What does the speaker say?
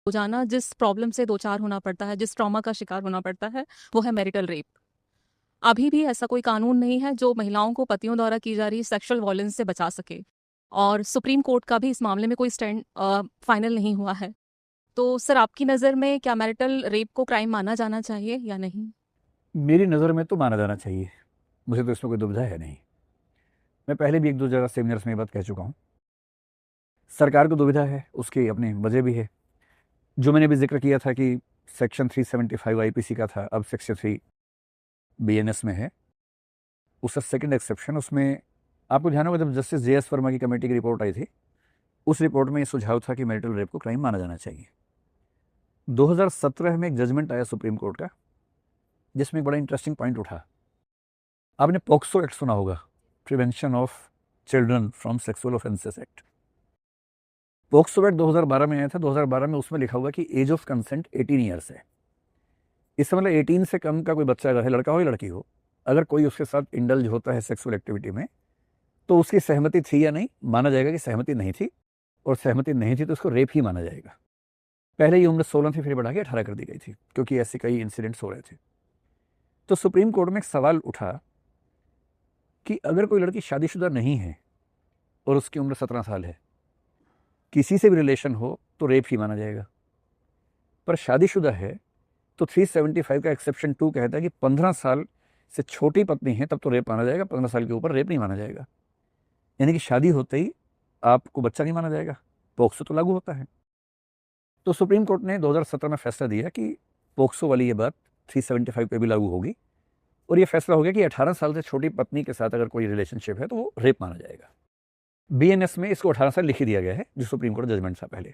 रोजाना जिस प्रॉब्लम से दो चार होना पड़ता है, जिस ट्रॉमा का शिकार होना पड़ता है, वो है मैरिटल रेप। अभी भी ऐसा कोई कानून नहीं है जो महिलाओं को पतियों द्वारा की जा रही सेक्सुअल वायलेंस से बचा सके, और सुप्रीम कोर्ट का भी इस मामले में कोई स्टैंड फाइनल नहीं हुआ है। तो सर, आपकी नज़र में क्या मैरिटल रेप को क्राइम माना जाना चाहिए या नहीं? मेरी नज़र में तो माना जाना चाहिए, मुझे तो इसमें कोई दुविधा है नहीं। मैं पहले भी एक दो जगह सेमिनार्स में ये बात कह चुका हूँ। सरकार को दुविधा है, उसकी अपनी वजह भी है। जो मैंने भी जिक्र किया था कि सेक्शन 375 आईपीसी का था, अब सेक्शन 3 बीएनएस में है। उसका सेकंड एक्सेप्शन, उसमें आपको ध्यान होगा जब जस्टिस जे एस वर्मा की कमेटी की रिपोर्ट आई थी, उस रिपोर्ट में ये सुझाव था कि मैरिटल रेप को क्राइम माना जाना चाहिए। 2017 में एक जजमेंट आया सुप्रीम कोर्ट का, जिसमें एक बड़ा इंटरेस्टिंग पॉइंट उठा। आपने पॉक्सो एक्ट सुना होगा, prevention of children from sexual offences act. POCSO act 2012 में आया था। 2012 में उसमें लिखा हुआ कि एज ऑफ कंसेंट 18 ईयर्स है। इससे मतलब 18 से कम का कोई बच्चा अगर है, लड़का हो या लड़की हो, अगर कोई उसके साथ इंडल्ज होता है सेक्सुअल एक्टिविटी में, तो उसकी सहमति थी या नहीं, माना जाएगा कि सहमति नहीं थी, और सहमति नहीं थी तो उसको रेप ही माना जाएगा। पहले ये उम्र 16 थी, फिर बढ़ा के 18 कर दी गई थी, क्योंकि ऐसे कई इंसिडेंट्स हो रहे थे। तो सुप्रीम कोर्ट में एक सवाल उठा कि अगर कोई लड़की शादीशुदा नहीं है और उसकी उम्र 17 साल है, किसी से भी रिलेशन हो तो रेप ही माना जाएगा। पर शादीशुदा है तो 375 का एक्सेप्शन 2 कहता है कि 15 साल से छोटी पत्नी है तब तो रेप माना जाएगा, 15 साल के ऊपर रेप नहीं माना जाएगा। यानी कि शादी होते ही आपको बच्चा नहीं माना जाएगा, पोक्सो तो लागू होता है। तो सुप्रीम कोर्ट ने 2017 में फैसला दिया कि पोक्सो वाली ये बात 375 पे भी लागू होगी, और ये फैसला हो गया कि 18 साल से छोटी पत्नी के साथ अगर कोई रिलेशनशिप है तो वो रेप माना जाएगा। बीएनएस में इसको 18 साल लिख ही दिया गया है, जो सुप्रीम कोर्ट जजमेंट था पहले।